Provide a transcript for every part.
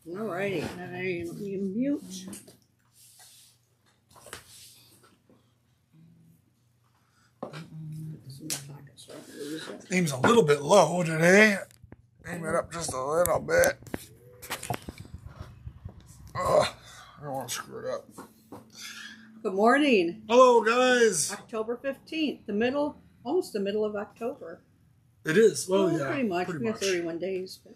Alrighty, let me mute. Aim's a little bit low today. Aim it up just a little bit. I don't want to screw it up. Good morning. Hello, guys. October 15th, almost the middle of October. It is. Well, yeah. Pretty much. We have 31 days. But...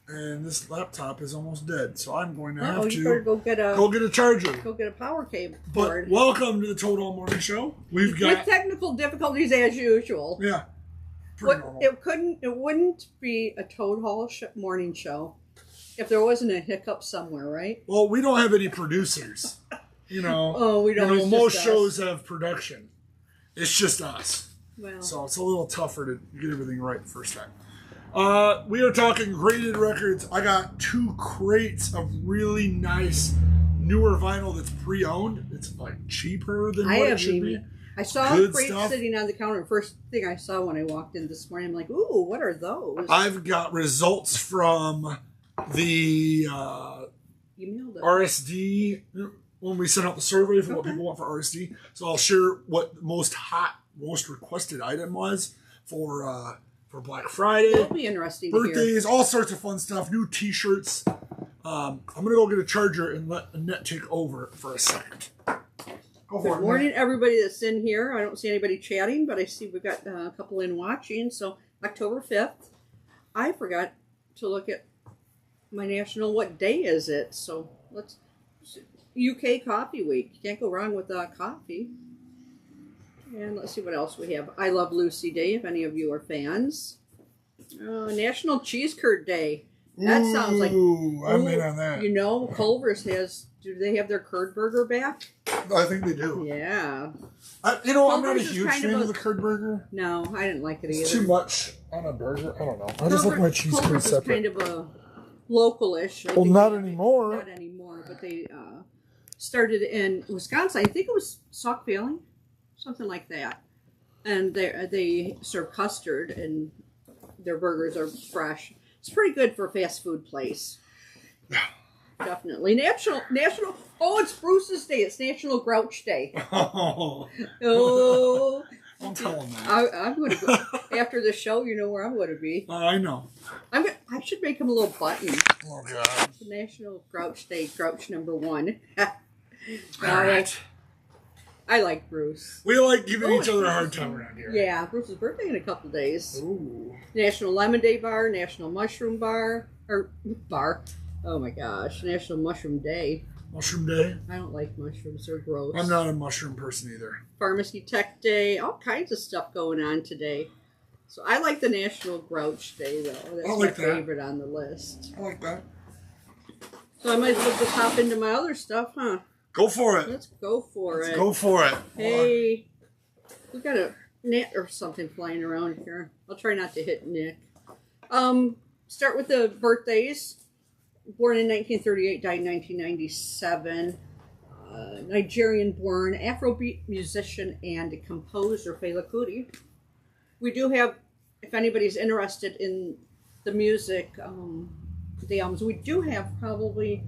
and this laptop is almost dead, so I'm going to have you to better go get a charger. Go get a power cable. But welcome to the Total Morning Show. We've got with technical difficulties as usual. Yeah. Normal. It wouldn't be a Toad Hall morning show if there wasn't a hiccup somewhere, right? Well, we don't have any producers. We don't. Most shows have production. It's just us. Well, so it's a little tougher to get everything right the first time. We are talking graded records. I got 2 crates of really nice newer vinyl that's pre-owned. It's like cheaper than what it should be. I saw a crate sitting on the counter. First thing I saw when I walked in this morning, I'm like, ooh, what are those? I've got results from the RSD when we sent out the survey for what people want for RSD. So I'll share what the most requested item was for Black Friday. That'll be interesting. Birthdays, all sorts of fun stuff. New T-shirts. I'm gonna go get a charger and let Annette take over for a second. Good morning, everybody that's in here. I don't see anybody chatting, but I see we've got a couple in watching. So October 5th. I forgot to look at my national. What day is it? So let's. UK Coffee Week. You can't go wrong with coffee. And let's see what else we have. I Love Lucy Day, if any of you are fans. National Cheese Curd Day. That sounds like... I'm in on that. Culver's has... Do they have their curd burger back? I think they do. Yeah. I'm not a huge fan of the curd burger. No, I didn't like it either. It's too much on a burger. I don't know. I just like my cheese curd separate. Culver's kind of a local-ish. Well, not anymore. Not anymore, but they started in Wisconsin. I think it was Sauk Valley. Something like that. And they serve custard, and their burgers are fresh. It's pretty good for a fast food place. Definitely. National. Oh, it's Bruce's Day. It's National Grouch Day. Oh. Don't tell him that. I'm going to go. After the show, you know where I'm going to be. I know. I should make him a little button. Oh, God. National Grouch Day. Grouch number 1. All right. I like Bruce. We like giving each other a hard time around here. Yeah, Bruce's birthday in a couple days. Ooh. National Lemon Day Bar, National Mushroom Bar. Oh my gosh, National Mushroom Day. Mushroom Day? I don't like mushrooms, they're gross. I'm not a mushroom person either. Pharmacy Tech Day, all kinds of stuff going on today. So I like the National Grouch Day though. That's my favorite on the list. I like that. So I might as well just hop into my other stuff, huh? Go for it. Let's go for it. Go for it. Hey, we got a net or something flying around here. I'll try not to hit Nick. Start with the birthdays. Born in 1938, died in 1997. Nigerian-born Afrobeat musician and composer Fela Kuti. We do have, if anybody's interested in the music, the albums, we do have probably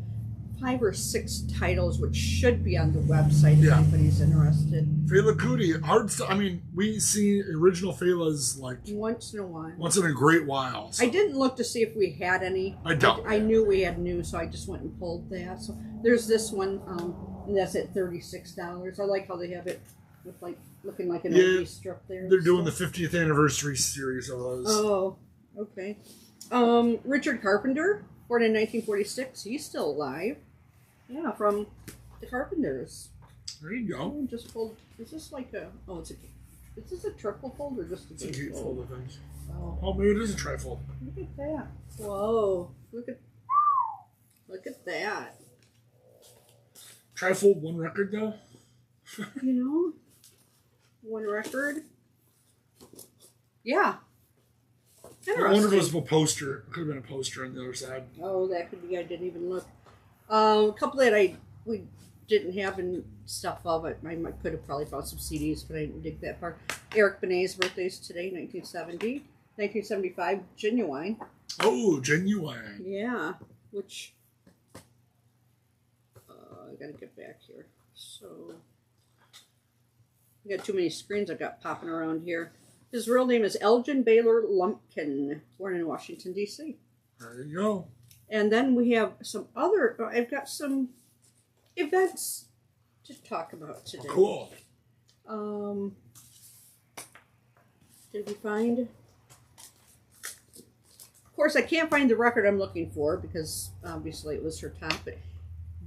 5 or 6 titles, which should be on the website if anybody's interested. Fela Kuti, hard stuff. I mean, we see original Fela's like once in a while. Once in a great while. So. I didn't look to see if we had any. I don't. I knew we had new, so I just went and pulled that. So there's this one, and that's at $36. I like how they have it with looking like an LP strip there. They're doing the 50th anniversary series of those. Oh, okay. Richard Carpenter, born in 1946. He's still alive. Yeah, from the Carpenters. There you go. I just pulled. Is this like a? Oh, is this a triple fold or just a big fold? It's a fold of things. Oh, maybe it is a trifold. Look at that! Whoa! Look at that! Trifold, one record though. One record. Yeah. I wonder if it was a poster. It could have been a poster on the other side. Oh, that could be. I didn't even look. A couple that we didn't have and stuff of it. I could have probably found some CDs, but I didn't dig that far. Eric Benet's birthday is today, 1970. 1975, Genuine. Oh, Genuine. Yeah. which I gotta get back here. So I got too many screens I've got popping around here. His real name is Elgin Baylor Lumpkin, born in Washington, D.C. There you go. And then we have some other, I've got some events to talk about today. Cool. Did we find? Of course, I can't find the record I'm looking for because obviously it was her top. But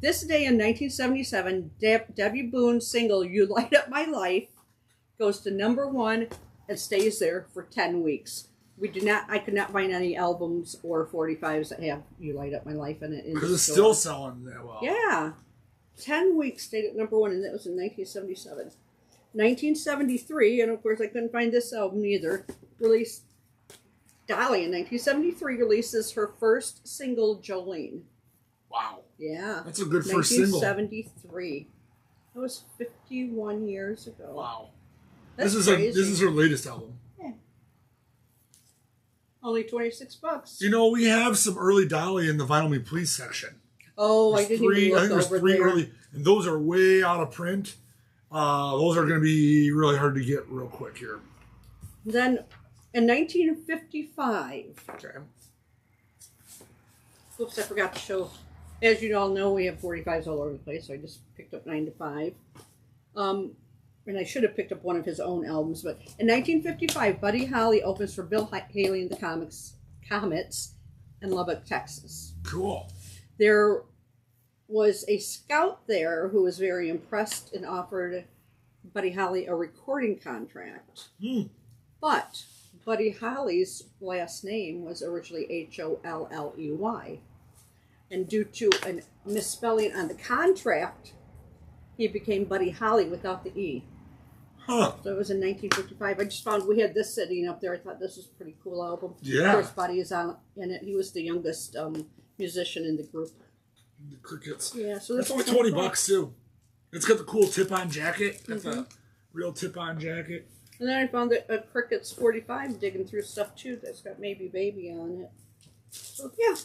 this day in 1977, Debbie Boone's single "You Light Up My Life" goes to #1 and stays there for 10 weeks. I could not find any albums or 45s that have "You Light Up My Life" in it. Because it's still selling that well. Yeah. 10 weeks stayed at #1, and that was in 1977. 1973, and of course I couldn't find this album either, released Dolly in 1973 releases her first single, Jolene. Wow. Yeah. That's a good first single. 1973. That was 51 years ago. Wow. That's this crazy. is her latest album. Yeah. Only $26. You know, we have some early Dolly in the Vinyl Me Please section. Oh, I think there's three early, and those are way out of print. Those are going to be really hard to get real quick here. Then, in 1955, Okay. oops, I forgot to show. As you all know, we have 45s all over the place, so I just picked up 9 to 5. And I should have picked up one of his own albums, but in 1955, Buddy Holly opens for Bill Haley and the Comets in Lubbock, Texas. Cool. There was a scout there who was very impressed and offered Buddy Holly a recording contract. But Buddy Holly's last name was originally Holley. And due to a misspelling on the contract, he became Buddy Holly without the E. Huh. So it was in 1955. I just found we had this sitting up there. I thought this was a pretty cool album. Yeah. Of course, Buddy is in it. He was the youngest musician in the group. The Crickets. Yeah, so that's only $20 too. It's got the cool tip-on jacket. Got the real tip-on jacket. And then I found a Crickets 45 digging through stuff too that's got Maybe Baby on it. So yeah,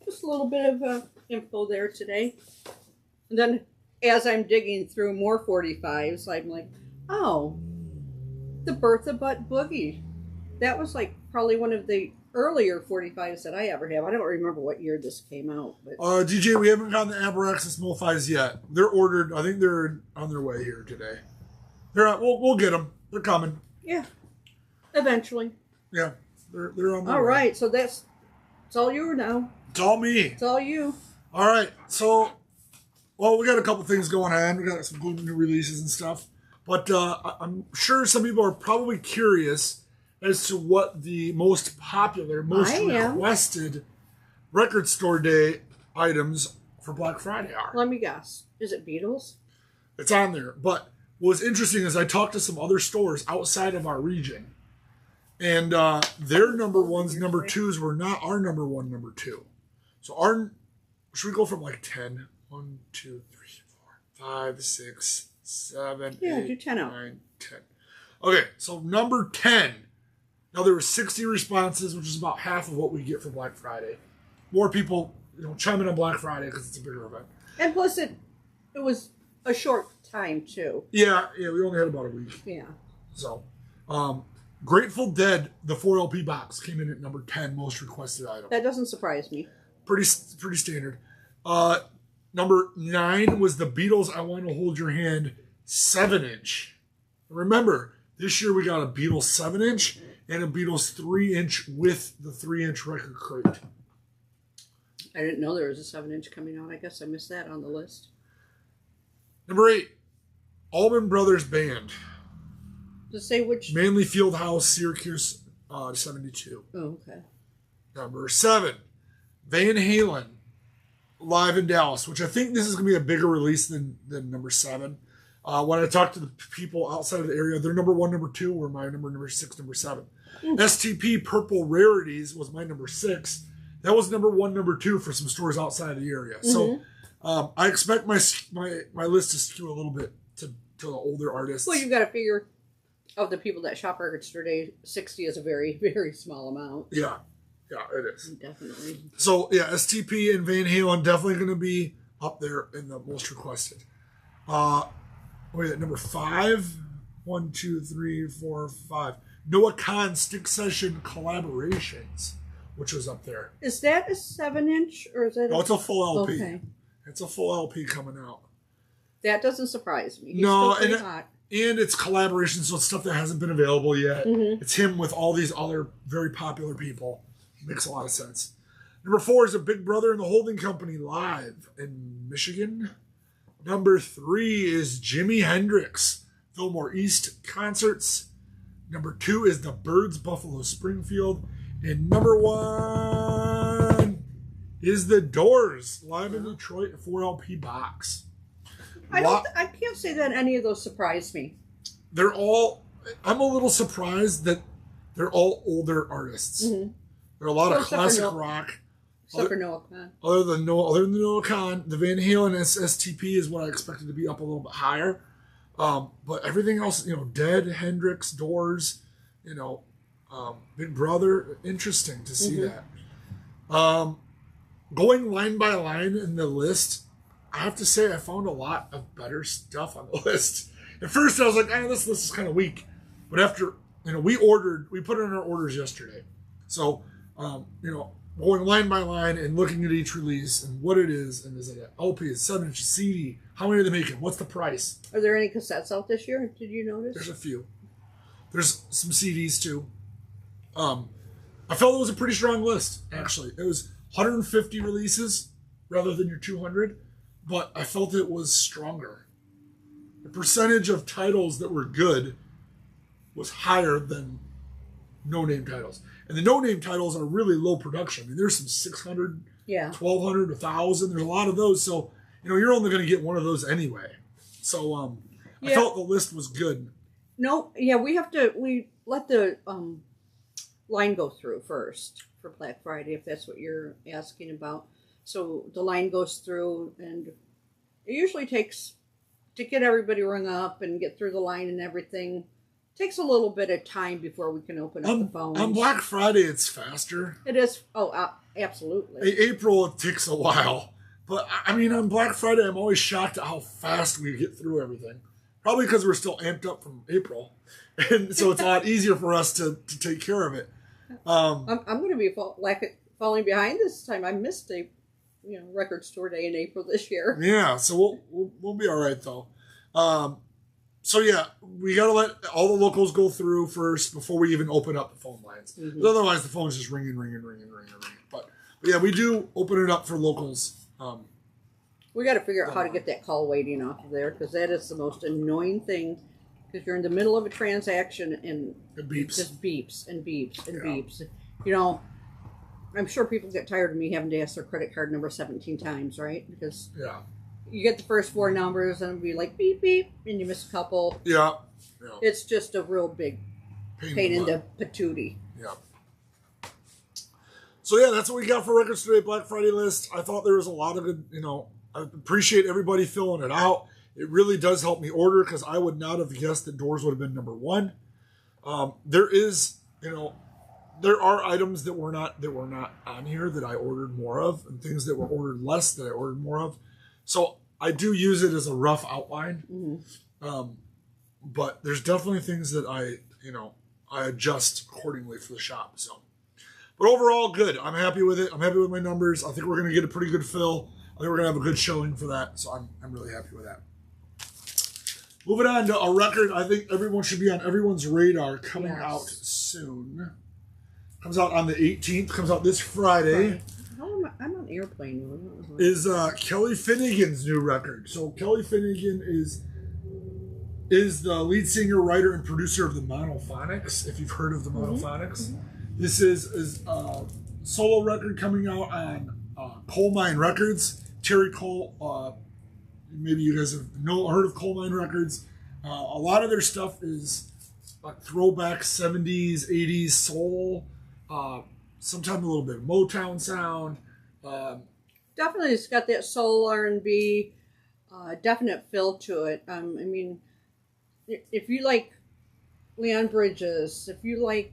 just a little bit of info there today. And then as I'm digging through more 45s, I'm like, oh, the Bertha Butt Boogie. That was like probably one of the earlier 45s that I ever have. I don't remember what year this came out. But DJ, we haven't gotten the Abraxas Mulfis yet. They're ordered. I think they're on their way here today. We'll get them. They're coming. Yeah, eventually. Yeah, they're on their way. All right, so it's all you now. It's all me. It's all you. All right, so, well, we got a couple things going on. We got some cool new releases and stuff. But I'm sure some people are probably curious as to what the most popular, most requested record store day items for Black Friday are. Let me guess. Is it Beatles? It's on there. But what's interesting is I talked to some other stores outside of our region. And their number ones, number twos were not our number one, number two. So should we go from like 10? 1, 2, 3, 4, 5, 6, 7, yeah, 8, do 10 out. 9, 10. Okay, so number 10. Now there were 60 responses, which is about half of what we get for Black Friday. More people, chime in on Black Friday because it's a bigger event. And plus it was a short time too. Yeah, we only had about a week. Yeah. So, Grateful Dead, the 4 LP box came in at number 10, most requested item. That doesn't surprise me. Pretty standard. Number 9 was the Beatles' I Want to Hold Your Hand 7-inch. Remember, this year we got a Beatles 7-inch and a Beatles 3-inch with the 3-inch record crate. I didn't know there was a 7-inch coming out. I guess I missed that on the list. Number 8, Allman Brothers Band. To say which? Manley Fieldhouse, Syracuse, 72. Oh, okay. Number 7, Van Halen, live in Dallas, which I think this is going to be a bigger release than number 7. When I talked to the people outside of the area, their number 1, number 2 were my number 6, number 7. STP Purple Rarities was my number 6. That was number 1, number 2 for some stores outside of the area. So I expect my list to skew a little bit to the older artists. Well, you've got to figure of the people that shop Record Store Day, 60 is a very, very small amount. Yeah. Yeah, it is. Definitely. So, yeah, STP and Van Halen definitely going to be up there in the most requested. Wait, number 5? 1, 2, 3, 4, 5. Noah Khan Stick Session Collaborations, which was up there. Is that a 7-inch or is that? No, it's a full LP. Okay. It's a full LP coming out. That doesn't surprise me. He's No, still pretty hot. And it's collaboration, so it's stuff that hasn't been available yet. Mm-hmm. It's him with all these other very popular people. Makes a lot of sense. Number 4 is a Big Brother and the Holding Company live in Michigan. Number 3 is Jimi Hendrix Fillmore East concerts. Number 2 is the Byrds Buffalo Springfield. And number 1 is the Doors live in Detroit 4LP box. I can't say that any of those surprised me. They're all. I'm a little surprised that they're all older artists. Mm-hmm. There are a lot of classic rock. Except for Noah Khan. Other than Noah Khan, the Van Halen STP is what I expected to be up a little bit higher. But everything else, Dead, Hendrix, Doors, Big Brother, interesting to see that. Going line by line in the list, I have to say I found a lot of better stuff on the list. At first I was like, this list is kind of weak. But after, we put in our orders yesterday. So, going line by line and looking at each release and what it is, and is it an LP, is 7-inch, CD, how many are they making, what's the price? Are there any cassettes out this year? Did you notice? There's a few. There's some CDs too. I felt it was a pretty strong list, actually. It was 150 releases rather than your 200, but I felt it was stronger. The percentage of titles that were good was higher than no-name titles. And the no-name titles are really low production. I mean, there's some 600, 1,200, 1,000. There's a lot of those. So, you're only going to get one of those anyway. So, I felt the list was good. No, we let the line go through first for Black Friday, if that's what you're asking about. So the line goes through, and it usually takes, to get everybody rung up and get through the line and everything, takes a little bit of time before we can open up the phones. On Black Friday, it's faster. It is. Oh, absolutely. April, it takes a while. But, on Black Friday, I'm always shocked at how fast we get through everything. Probably because we're still amped up from April. And so it's a lot easier for us to take care of it. I'm going to be falling behind this time. I missed a record store day in April this year. Yeah, so we'll be all right, though. So, yeah, we got to let all the locals go through first before we even open up the phone lines. Mm-hmm. Otherwise, the phone's just ringing. But, yeah, we do open it up for locals. We got to figure out how to get that call waiting off of there, because that is the most annoying thing, because you're in the middle of a transaction and it beeps. It just beeps and beeps and beeps. I'm sure people get tired of me having to ask their credit card number 17 times, right? Because you get the first 4 numbers and it'll be like beep, beep, and you miss a couple. Yeah. It's just a real big pain in the patootie. Yeah. So, yeah, that's what we got for Records Today Black Friday list. I thought there was a lot of good, I appreciate everybody filling it out. It really does help me order, because I would not have guessed that Doors would have been number 1. There is, there are items that were not on here that I ordered more of, and things that were ordered less that I ordered more of. So I do use it as a rough outline. Mm-hmm. But there's definitely things that I adjust accordingly for the shop. So. But overall, good. I'm happy with it. I'm happy with my numbers. I think we're going to get a pretty good fill. I think we're going to have a good showing for that. So I'm really happy with that. Moving on to a record I think everyone should be on everyone's radar, coming out soon. Comes out on the 18th. Comes out this Friday. I'm on airplane mode. Is Kelly Finnegan's new record. So Kelly Finnegan is the lead singer, writer, and producer of the Monophonics, if you've heard of the Monophonics. Mm-hmm. This is a solo record coming out on Coal Mine Records. Terry Cole, maybe you guys have heard of Coal Mine Records. A lot of their stuff is like throwback 70s, 80s soul, sometimes a little bit of Motown sound. Definitely, it's got that soul R&B, definite feel to it. If you like Leon Bridges, if you like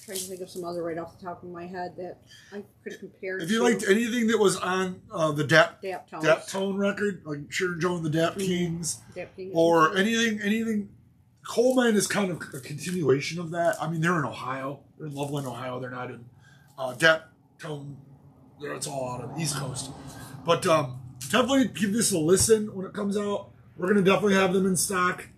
trying to think of some other right off the top of my head that I could compare. If you liked anything that was on the Dap Tone record, like Sharon Jones and the Dap Kings, Dap King or anything. Coleman is kind of a continuation of that. I mean, they're in Ohio. They're in Loveland, Ohio. They're not in Dap Tone. It's all out on the East Coast. But definitely give this a listen when it comes out. We're going to definitely have them in stock.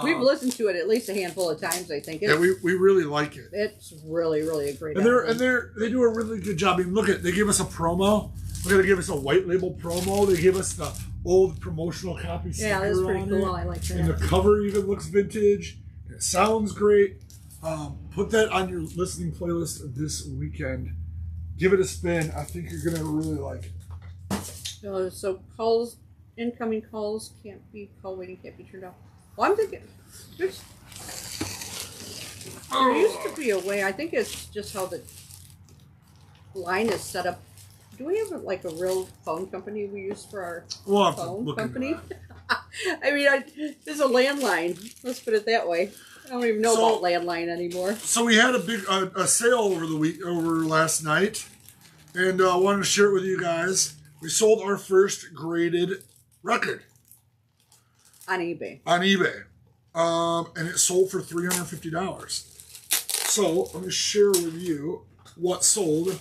We've listened to it at least a handful of times, I think. Yeah, we really like it. It's really, really a great album. They do a really good job. I mean, look at, they give us a promo. Look at, they give us a white label promo. They give us the old promotional copy sticker. Yeah, that's pretty cool. I like that. And the cover even looks vintage. It sounds great. Put that on your listening playlist this weekend. Give it a spin. I think you're going to really like it. So incoming calls can't be, call waiting can't be turned off. Well, I'm thinking, there used to be a way, I think it's just how the line is set up. Do we have like a real phone company we use for our phone company? I mean, there's a landline. Let's put it that way. I don't even know about landline anymore. So we had a big a sale over last night, and I wanted to share it with you guys. We sold our first graded record. On eBay. And it sold for $350. So let me share with you what sold.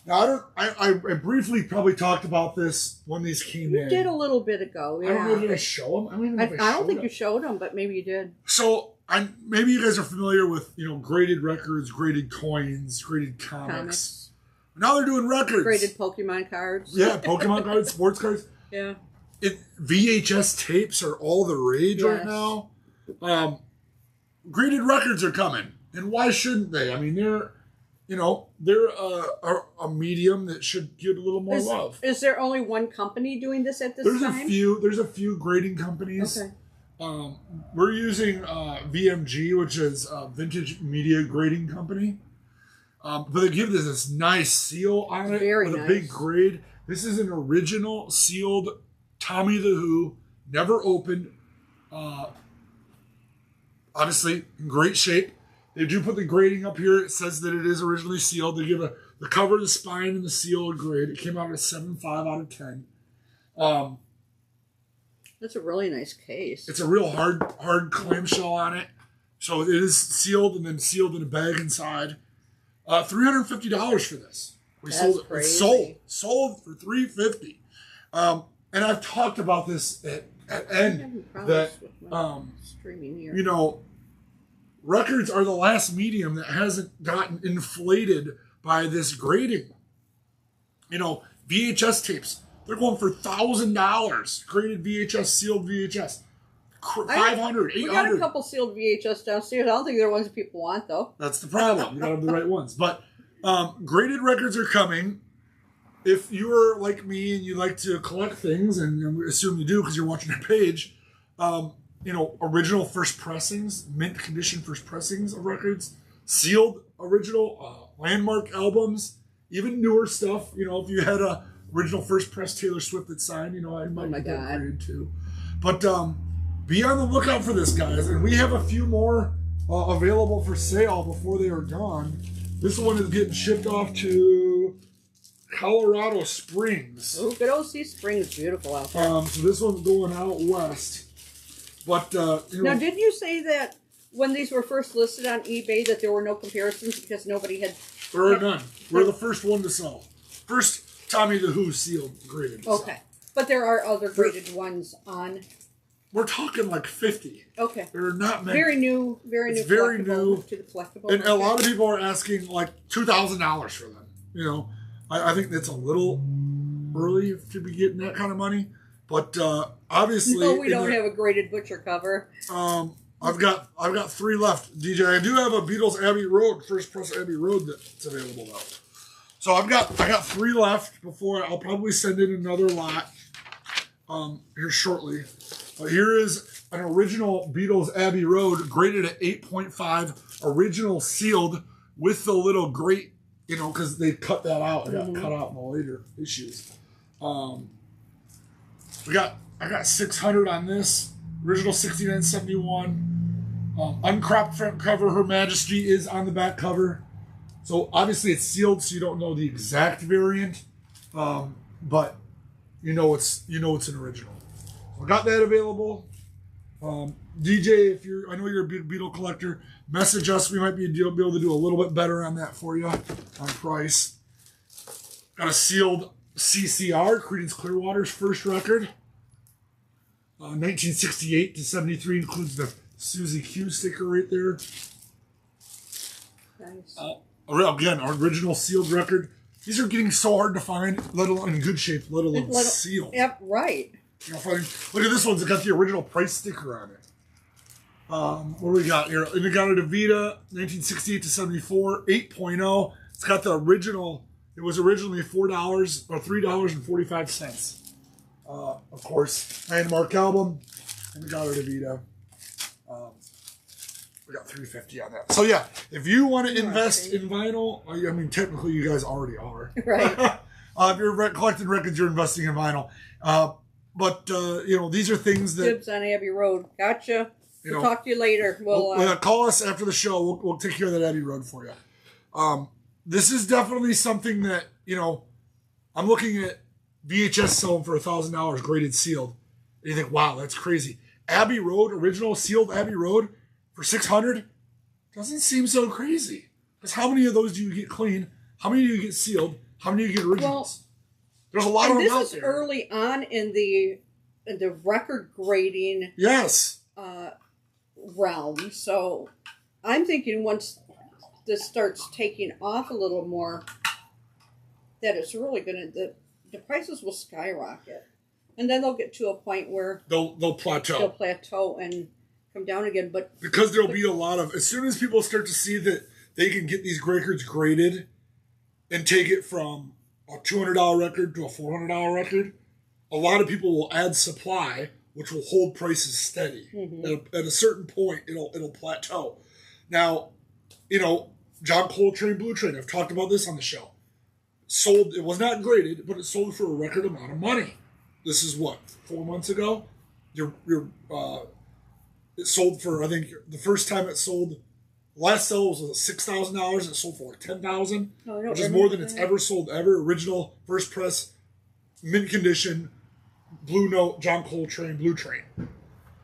Now I briefly probably talked about this when these came in. You did a little bit ago. Yeah. I don't know if I show them. I don't think you showed them, but maybe you did. So maybe you guys are familiar with graded records, graded coins, graded comics. Now they're doing records. Graded Pokemon cards. Yeah, Pokemon cards, sports cards. Yeah. VHS tapes are all the rage right now. Graded records are coming, and why shouldn't they? I mean, they're a medium that should get a little more love. Is there only one company doing this at this time? There's a few grading companies. Okay. We're using VMG, which is a Vintage Media Grading Company. But they give this nice seal on it with a big grade. This is an original sealed Tommy the Who, never opened. Obviously, in great shape. They do put the grading up here. It says that it is originally sealed. They give the cover, the spine, and the seal a grade. It came out at 7.5 out of 10. That's a really nice case. It's a real hard clamshell on it. So it is sealed and then sealed in a bag inside. $350 for this. We sold it. Crazy. Sold for $350. And I've talked about this at end that streaming here. Records are the last medium that hasn't gotten inflated by this grading. VHS tapes, they're going for $1,000. Graded VHS, sealed VHS. 500, 800. We got a couple sealed VHS downstairs. I don't think they're ones that people want, though. That's the problem. You got to have the right ones. But graded records are coming. If you are like me and you like to collect things, and I assume you do because you're watching our page, original first pressings, mint condition first pressings of records, sealed original landmark albums, even newer stuff. If you had a original first press Taylor Swift that signed, I might get that graded too. But be on the lookout for this, guys. And we have a few more available for sale before they are gone. This one is getting shipped off to Colorado Springs. Oh, good old Sea Springs, beautiful out there. So this one's going out west. But now, did you say that when these were first listed on eBay that there were no comparisons because nobody had? There are none. We're the first one to sell. First Tommy the Who sealed graded. Okay, but there are other graded ones on. We're talking like 50. Okay, there are not many. Very new. It's very new to the collectible. And a lot of people are asking like $2,000 for them. I think that's a little early to be getting that kind of money. But obviously, no, we don't have a graded butcher cover. I've got 3 left, DJ. I do have a Beatles Abbey Road, first press Abbey Road that's available now. So I got 3 left before I'll probably send in another lot here shortly. Here is an original Beatles Abbey Road graded at 8.5, original sealed with the little grate, because they cut that out. It got cut out in the later issues. I got 600 on this. Original 6971. Uncropped front cover. Her Majesty is on the back cover. So obviously it's sealed, so you don't know the exact variant, but you know it's an original. So I got that available. DJ, I know you're a Beetle collector, message us. We might be able to do a little bit better on that for you on price. Got a sealed CCR, Creedence Clearwater's first record. 1968 to 73 includes the Susie Q sticker right there. Nice. Again, our original sealed record. These are getting so hard to find, let alone in good shape, let alone sealed. Yep, right. Look at this one. It's got the original price sticker on it. What do we got here? And we got a DeVita, 1968 to 74, 8.0. It's got the original. It was originally $4 or $3.45. Of course, landmark album, and we got our DeVita. We got $3.50 on that. So yeah, if you want to invest in vinyl, I mean, technically you guys already are. Right. If you're collecting records, you're investing in vinyl. But these are things that. Tips on Abbey Road. Gotcha. We'll talk to you later. We'll call us after the show. We'll take care of that Abbey Road for you. This is definitely something that, I'm looking at VHS selling for $1,000 graded sealed. And you think, wow, that's crazy. Abbey Road, original sealed Abbey Road for $600 doesn't seem so crazy. Because how many of those do you get clean? How many do you get sealed? How many do you get originals? There's a lot of them out there. This is early on in the record grading realm. So I'm thinking once this starts taking off a little more, that it's really going to, the prices will skyrocket. And then they'll get to a point where they'll plateau. They'll plateau and come down again. But because there'll be a lot of, as soon as people start to see that they can get these records graded and take it from a $200 record to a $400 record, a lot of people will add supply, which will hold prices steady. Mm-hmm. At a certain point, it'll plateau. Now, John Coltrane Blue Train, I've talked about this on the show. Sold, it was not graded, but it sold for a record amount of money. This is what, 4 months ago? It sold for, I think, the first time it sold, last sale was $6,000. It sold for like $10,000, which is more than it's ever sold ever. Original, first press, mint condition, Blue Note, John Coltrane Blue Train.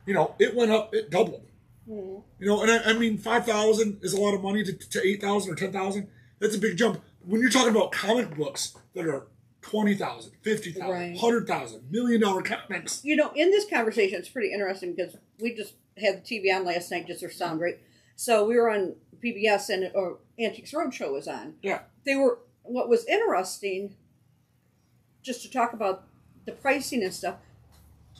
It went up, it doubled. Mm-hmm. And I mean, $5,000 is a lot of money to $8,000 or $10,000. That's a big jump. When you're talking about comic books that are $20,000, $50,000, right. $100,000, $1 million comics. In this conversation, it's pretty interesting because we just had the TV on last night just for sound, right? So we were on PBS and Antiques Roadshow was on. Yeah. What was interesting, just to talk about the pricing and stuff,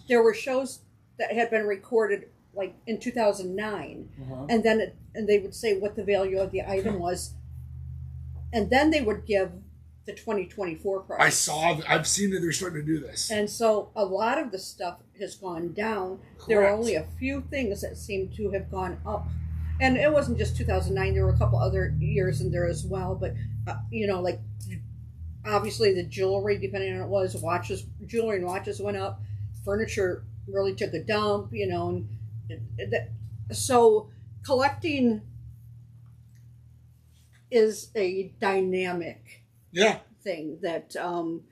there were shows that had been recorded like in 2009, and then they would say what the value of the item was, and then they would give the 2024 price. I've seen that they're starting to do this. And so a lot of the stuff has gone down. Correct. There are only a few things that seem to have gone up. And it wasn't just 2009. There were a couple other years in there as well. But, like obviously the jewelry, depending on what it was, jewelry and watches went up. Furniture really took a dump, so collecting is a dynamic thing that and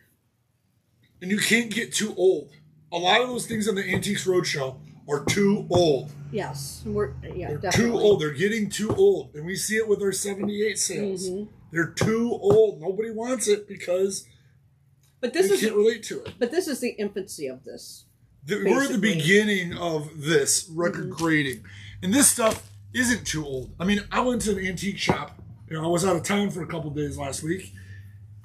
you can't get too old. A lot of those things on the Antiques Roadshow are too old. Yes, they're definitely too old. They're getting too old, and we see it with our 78 sales. Mm-hmm. They're too old. Nobody wants it because they can't relate to it. But this is the infancy of this. We're at the beginning of this record grading, and this stuff isn't too old. I mean, I went to an antique shop. I was out of town for a couple days last week.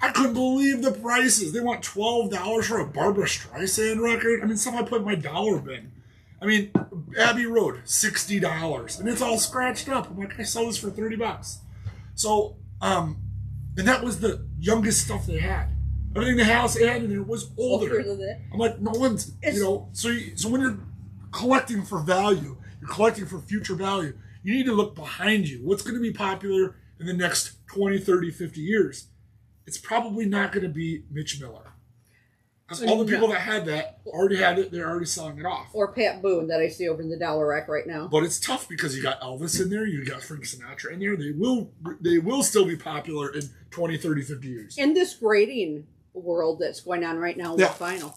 I couldn't believe the prices. They want $12 for a Barbra Streisand record. I mean, stuff I put in my dollar bin. I mean, Abbey Road, $60, and it's all scratched up. I'm like, I sell this for $30. So, and that was the youngest stuff they had. Everything the house had in there was older. I'm like, no one's, so when you're collecting for value, you're collecting for future value, you need to look behind you. What's going to be popular in the next 20, 30, 50 years? It's probably not going to be Mitch Miller. Because all the people that had that already had it. They're already selling it off. Or Pat Boone that I see over in the dollar rack right now. But it's tough because you got Elvis in there. You got Frank Sinatra in there. They will still be popular in 20, 30, 50 years. In this grading world that's going on right now with vinyl,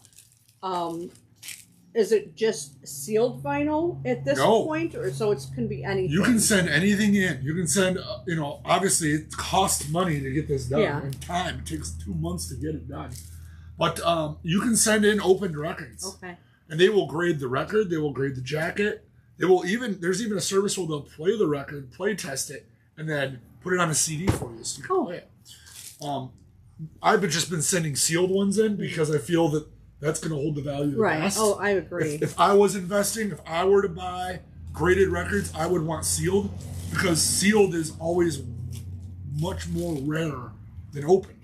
is it just sealed vinyl at this point? Or so it can be anything? You can send anything in. You can send, obviously it costs money to get this done and time. It takes 2 months to get it done. But you can send in opened records. Okay. And they will grade the record. They will grade the jacket. There's even a service where they'll play the record, play test it, and then put it on a CD for you so you can play it. I've just been sending sealed ones in because I feel that that's going to hold the value the best. Oh, I agree. If I was investing, if I were to buy graded records, I would want sealed because sealed is always much more rare than open.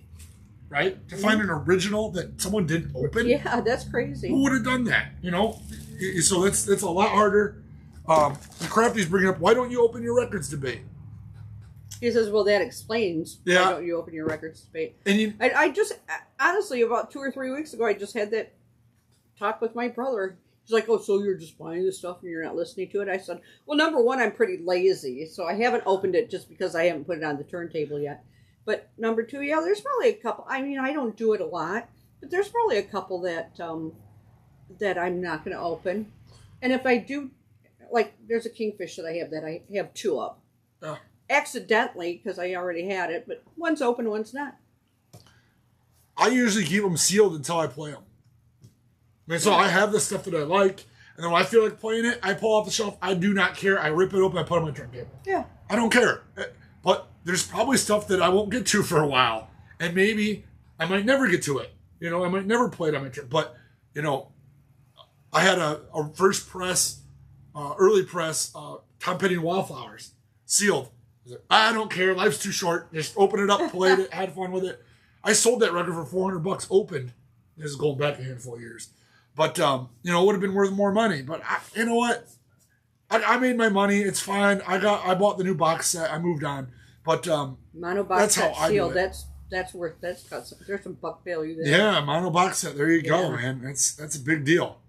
Right? To find an original that someone didn't open. Yeah, that's crazy. Who would have done that? So that's a lot harder. The Crafty's bringing up, why don't you open your records debate? He says, well, that explains why don't you open your records debate. And I just, honestly, about 2 or 3 weeks ago, I just had that talk with my brother. He's like, oh, so you're just buying this stuff and you're not listening to it? I said, well, number one, I'm pretty lazy, so I haven't opened it just because I haven't put it on the turntable yet. But number two, there's probably a couple. I mean, I don't do it a lot, but there's probably a couple that that I'm not going to open. And if I do, like, there's a Kingfish that I have 2 of. Accidentally, because I already had it, but one's open, one's not. I usually keep them sealed until I play them. So I have the stuff that I like, and then when I feel like playing it, I pull off the shelf. I do not care. I rip it open, I put it on my turntable. Yeah. I don't care. But there's probably stuff that I won't get to for a while. And maybe I might never get to it. I might never play it on my trip. But, I had a first press, early press, Tom Petty and Wildflowers, sealed. I don't care. Life's too short. Just open it up, played it, had fun with it. I sold that record for $400 opened. This is going back a handful of years. But, it would have been worth more money. But you know what? I made my money. It's fine. I bought the new box set. I moved on. But mono box set sealed. That's worth. There's some buck value there. Yeah, mono box set. There you go, man. That's a big deal.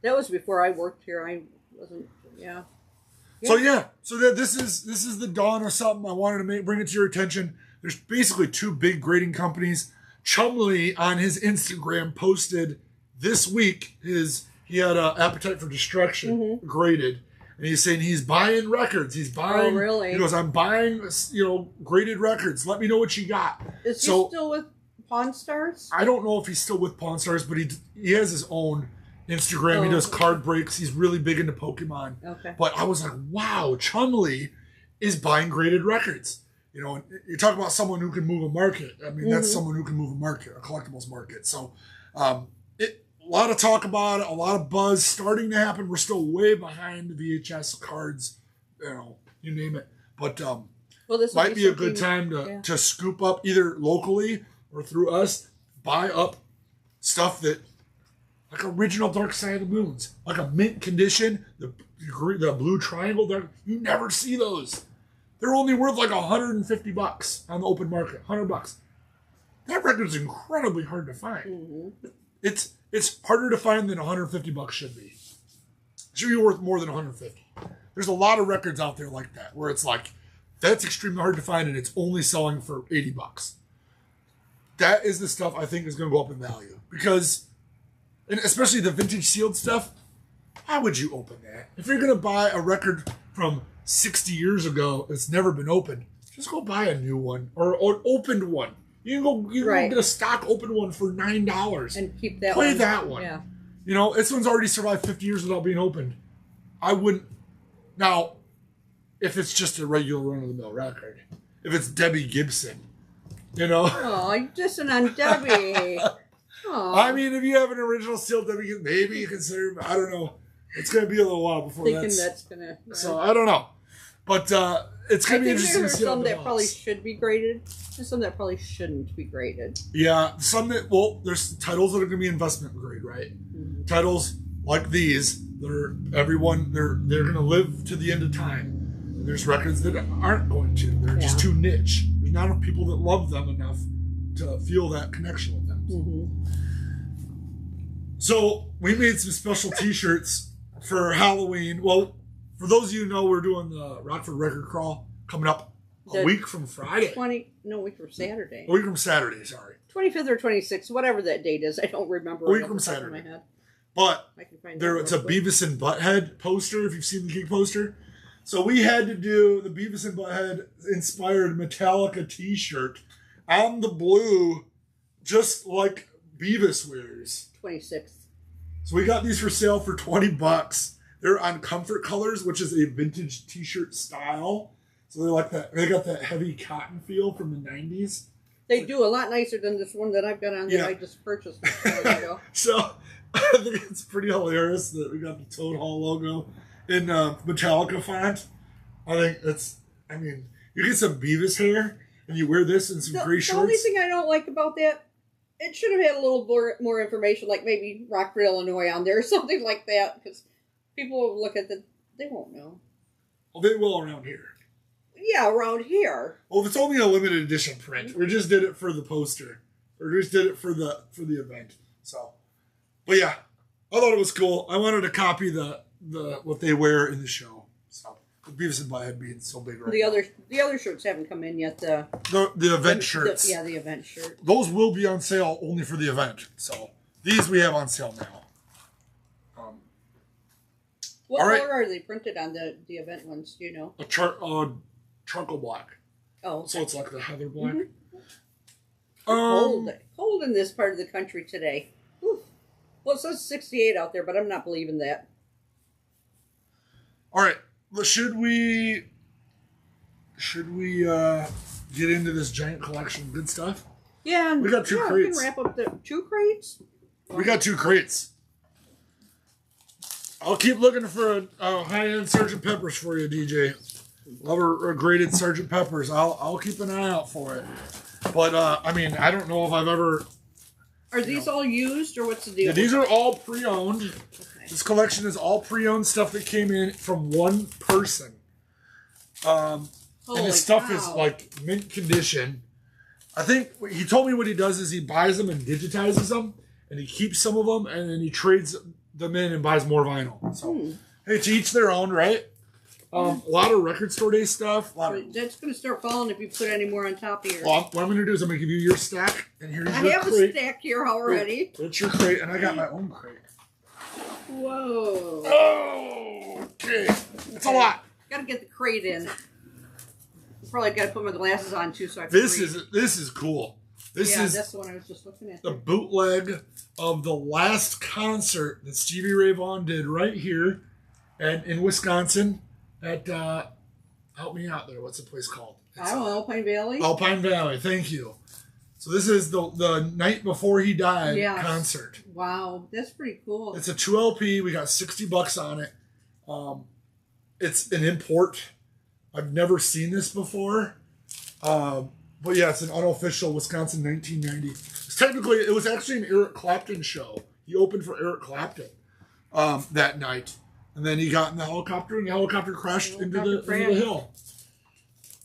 That was before I worked here. I wasn't. Yeah. So this is the dawn of something I wanted to bring it to your attention. There's basically 2 big grading companies. Chumley on his Instagram posted this week he had an Appetite for Destruction graded. And he's saying he's buying records. He's buying. Oh, really? He goes, I'm buying, graded records. Let me know what you got. Is he still with Pawn Stars? I don't know if he's still with Pawn Stars, but he has his own Instagram. He does card breaks. He's really big into Pokemon. Okay. But I was like, wow, Chumley is buying graded records. And you talk about someone who can move a market. I mean, that's someone who can move a market, a collectibles market. So, a lot of talk about it, a lot of buzz starting to happen. We're still way behind the VHS cards, you name it. But this might be a good time to scoop up either locally or through us, buy up stuff that, like original Dark Side of the Moons, like a mint condition, the blue triangle. You never see those. They're only worth like $150 on the open market, $100. That record's incredibly hard to find. Mm-hmm. It's harder to find than $150 should be. It should be worth more than $150. There's a lot of records out there like that where it's like that's extremely hard to find and it's only selling for $80. That is the stuff I think is going to go up in value because, and especially the vintage sealed stuff. Why would you open that? If you're going to buy a record from 60 years ago that's never been opened, just go buy a new one or an opened one. You can go get a stock open one for $9 and keep that. Play that one. Yeah. This one's already survived 50 years without being opened. I wouldn't. Now, if it's just a regular run-of-the-mill record, if it's Debbie Gibson, Oh, you're dissing on Debbie. I mean, if you have an original sealed Debbie Gibson, maybe you consider. I don't know. It's going to be a little while before that's going to. Yeah. So I don't know, but it's going to be interesting to see. Some that probably should be graded, and some that probably shouldn't be graded. Yeah, some that there's titles that are going to be investment grade, right? Mm-hmm. Titles like these, they're going to live to the end of time. And there's records that aren't going to. They're just too niche. There's not enough people that love them enough to feel that connection with them. Mm-hmm. So we made some special T-shirts for Halloween. Well, for those of you who know, we're doing the Rockford Record Crawl coming up a week from Friday. Week from Saturday. A week from Saturday, sorry. 25th or 26th, whatever that date is. I don't remember. A week from Saturday. My head. But it's a Beavis and Butthead poster, if you've seen the Geek poster. So we had to do the Beavis and Butthead inspired Metallica T-shirt on the blue, just like Beavis wears. 26th. So we got these for sale for $20. They're on Comfort Colors, which is a vintage T-shirt style. So they like that. They got that heavy cotton feel from the 90s. They do a lot nicer than this one that I've got on that I just purchased a while ago. So I think it's pretty hilarious that we got the Toad Hall logo in Metallica font. I think you get some Beavis hair and you wear this and some gray shorts. The only thing I don't like about that, it should have had a little more information, like maybe Rockford, Illinois on there or something like that, because people will look at they won't know. Well, they will around here. Yeah, around here. Well, it's only a limited edition print. We just did it for the poster. Or we just did it for the event. So, but yeah, I thought it was cool. I wanted to copy the what they wear in the show. So, Beavis and Butthead being so big right now. The other shirts haven't come in yet. The event shirts. The event shirt. Those will be on sale only for the event. So these we have on sale now. What color are they printed on the event ones? Do you know? A charcoal black. Oh, okay. So it's like the heather black. Mm-hmm. Cold in this part of the country today. Whew. Well, it says 68 out there, but I'm not believing that. All right. Should we get into this giant collection of good stuff? Yeah. We got two crates. We can wrap up the 2 crates. We got 2 crates. I'll keep looking for a high-end Sgt. Pepper's for you, DJ. Love a graded Sgt. Pepper's. I'll keep an eye out for it. But, I don't know if I've ever... Are these all used, or what's the deal? Yeah, these are all pre-owned. Okay. This collection is all pre-owned stuff that came in from one person. And the stuff is, like, mint condition. I think he told me what he does is he buys them and digitizes them, and he keeps some of them, and then he trades them in and buys more vinyl. So, hey, to each their own, right? A lot of record store day stuff. That's going to start falling if you put any more on top of here. Well, what I'm going to do is I'm going to give you your stack, and here's your crate. I have a stack here already. That's your crate, and I got my own crate. Whoa. Oh, okay. It's a lot. Got to get the crate in. Probably got to put my glasses on too, so I can This is cool. That's the one I was just looking at. The bootleg of the last concert that Stevie Ray Vaughan did right here in Wisconsin at help me out there. What's the place called? I don't know, Alpine Valley. Alpine Valley. Thank you. So this is the night before he died concert. Wow, that's pretty cool. It's a 2 LP. We got $60 on it. It's an import. I've never seen this before. But yeah, it's an unofficial Wisconsin 1990. It was actually an Eric Clapton show. He opened for Eric Clapton that night. And then he got in the helicopter, and the helicopter crashed into the hill.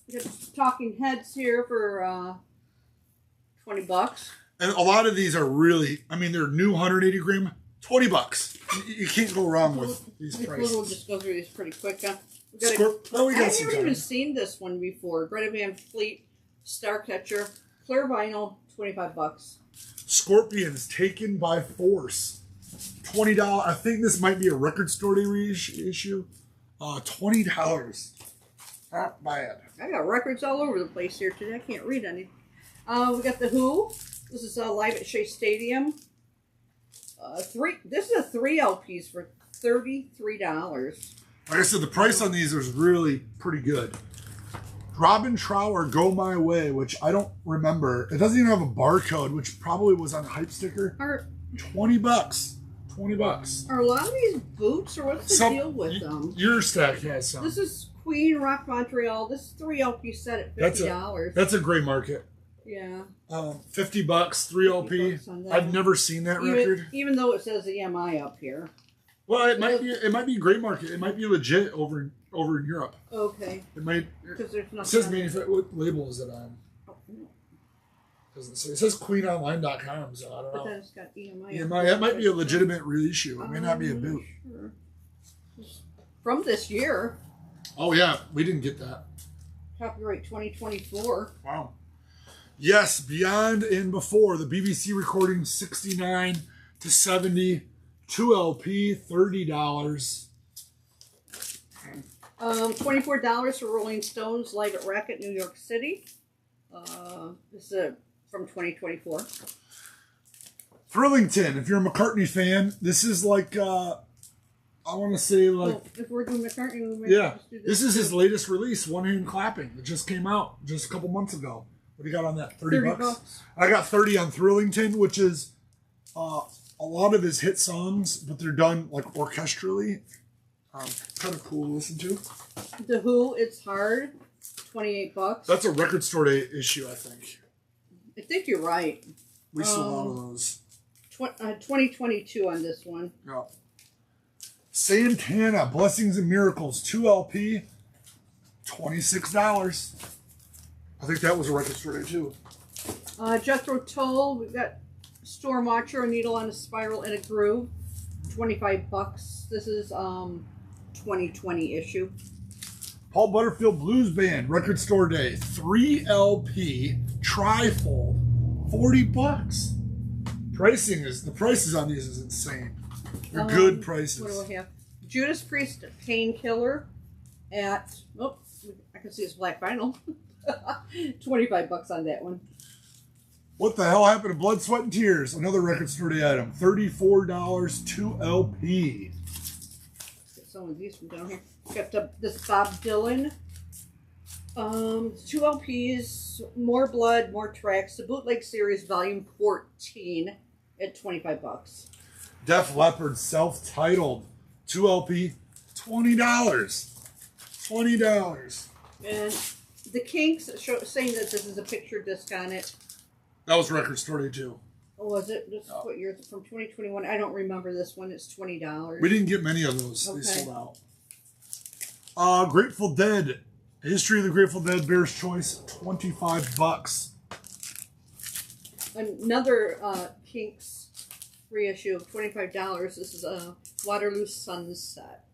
We got talking heads here for $20. And a lot of these are really, they're new 180 gram, $20. You can't go wrong with these prices. We'll just go through these pretty quick. I haven't even seen this one before. Greta Van Fleet, Starcatcher, clear vinyl, $25. Scorpions, Taken by Force, $20. I think this might be a record store day reissue. $20. Not bad. I got records all over the place here today. I can't read any. We got The Who. This is live at Shea Stadium. This is a 3 LPs for $33. Like I said, the price on these is really pretty good. Robin Trower, Go My Way, which I don't remember. It doesn't even have a barcode, which probably was on a hype sticker. $20. $20. Are a lot of these boots, or what's the deal with them? Your stack has some. This is Queen, Rock Montreal. This 3 LP set at $50. That's a gray market. Yeah. $50, 3 LP. I've never seen that record. Even though it says EMI up here. Well, it might be gray market. It might be legit over in Europe. Okay. It might. Because there's nothing. It says manufacturer. What label is it on? Oh, no. Doesn't say. It says queenonline.com, so I don't know. But then it's got EMI. EMI, that might be a legitimate reissue. It may not be a boot. Sure. From this year. Oh, yeah. We didn't get that. Copyright 2024. Wow. Yes, Beyond and Before. The BBC recording 69 to 70. 2 LP, $30. $24 for Rolling Stones live at Racket, New York City. This is from 2024. Thrillington, if you're a McCartney fan, this is like, I want to say like... Well, if we're doing McCartney, we might just do this is his latest release, One Hand Clapping. It just came out just a couple months ago. What do you got on that? 30 bucks? I got 30 on Thrillington, which is a lot of his hit songs, but they're done like orchestrally. Kind of cool to listen to. The Who, It's Hard, $28. That's a record store day issue, I think. I think you're right. We saw a lot of those. 2022 on this one. Yeah. Santana, Blessings and Miracles, 2 LP, $26. I think that was a record store day too. Jethro Tull, we've got Storm Watcher, A Needle on a Spiral and a Groove, $25. This is 2020 issue. Paul Butterfield Blues Band, record store day, 3 LP, trifold, $40. The prices on these is insane. They're good prices. What do we have? Judas Priest Painkiller at, I can see it's black vinyl. $25 on that one. What the hell happened to Blood, Sweat, and Tears? Another record store day item. $34, 2 LP. Let's get some of these from down here. Got this Bob Dylan. 2 LPs, More Blood, More Tracks. The Bootleg Series, Volume 14 at $25. Def Leppard, self-titled, 2 LP, $20. $20. And the Kinks saying that this is a picture disc on it. That was record store day too. Oh, was it? This is what year? From 2021. I don't remember this one. It's $20. We didn't get many of those. Okay. They sold out. Grateful Dead. History of the Grateful Dead, Bear's Choice, $25. Another Kinks reissue of $25. This is a Waterloo Sunset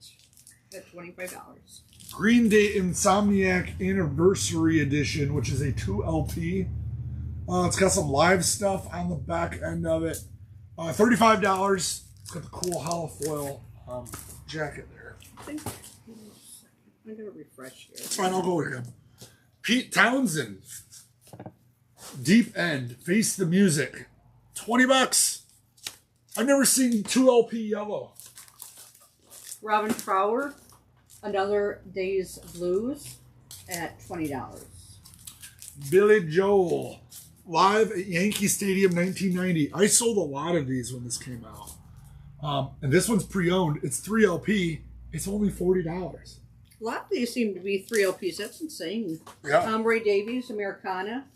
at $25. Green Day Insomniac Anniversary Edition, which is a 2 LP. It's got some live stuff on the back end of it. $35. It's got the cool hollow foil jacket there. I'm going to refresh here. It's fine, I'll go with him. Pete Townsend. Deep End. Face the Music. $20. I've never seen 2 LP yellow. Robin Trower, Another Day's Blues at $20. Billy Joel. Live at Yankee Stadium 1990. I sold a lot of these when this came out. And this one's pre-owned. It's 3 LP. It's only $40. A lot of these seem to be 3 LPs. That's insane. Yeah. Ray Davies, Americana.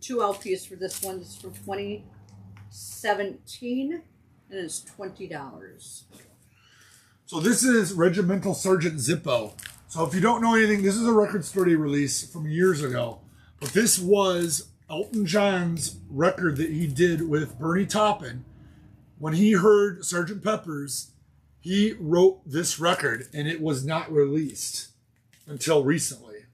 2 LPs for this one. This is from 2017. And it's $20. So this is Regimental Sergeant Zippo. So if you don't know anything, this is a record store day release from years ago. But this was Elton John's record that he did with Bernie Taupin. When he heard Sgt. Pepper's, he wrote this record, and it was not released until recently.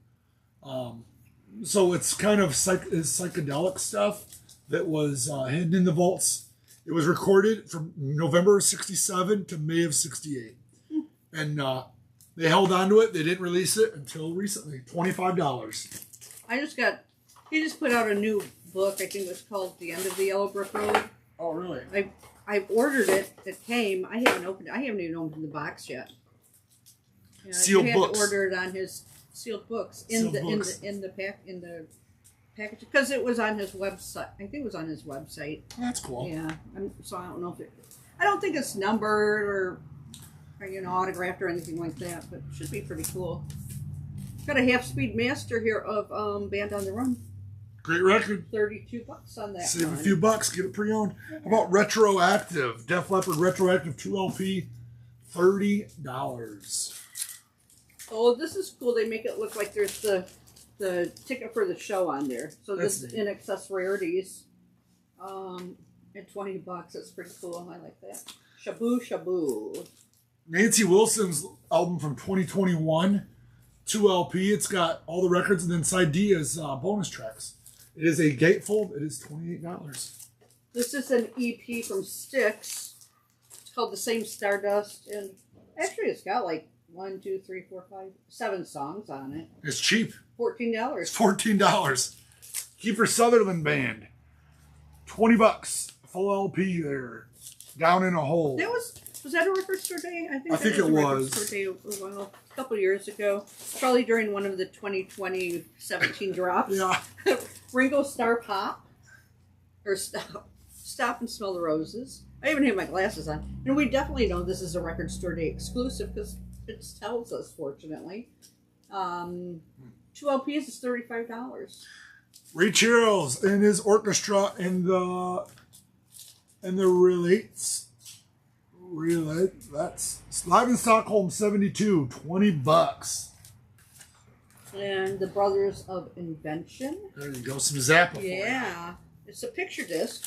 So it's kind of psychedelic stuff that was hidden in the vaults. It was recorded from November of 67 to May of 68. And they held on to it. They didn't release it until recently. $25. He just put out a new book. I think it was called The End of the Yellow Brick Road. Oh, really? I ordered it. It came. I haven't opened it. I haven't even opened the box yet. Yeah, sealed books. To order it on his sealed books in the package because it was on his website. I think it was on his website. Oh, that's cool. Yeah. So I don't know if I don't think it's numbered or autographed or anything like that, but it should be pretty cool. Got a half-speed master here of Band on the Run. Great record. $32 on that. Save a few bucks, get it pre-owned. How about Retroactive? Def Leppard Retroactive 2 LP, $30. Oh, this is cool. They make it look like there's the the ticket for the show on there. So That's this neat. In Excess Rarities. At $20, that's pretty cool. I like that. Shabu Shabu. Nancy Wilson's album from 2021, 2 LP. It's got all the records, and then side D is bonus tracks. It is a gatefold. It is $28. This is an EP from Styx. It's called The Same Stardust, and actually it's got like 1, 2, 3, 4, 5, 7 songs on it. It's cheap. $14. It's $14. Kiefer Sutherland Band, $20. Full LP there, down in a hole. That was that a record store day? I think that it was. A record was. store day a couple years ago, probably during one of the 2020-17 drops. Yeah. Ringo Starr Pop, or Stop and Smell the Roses. I even have my glasses on, and we definitely know this is a record store day exclusive because it tells us. Fortunately, 2 LPs is $35. Ray Charles and his orchestra and the that's live in Stockholm 72, $20. And the Brothers of Invention. There you go, some Zappa. Yeah, it's a picture disc.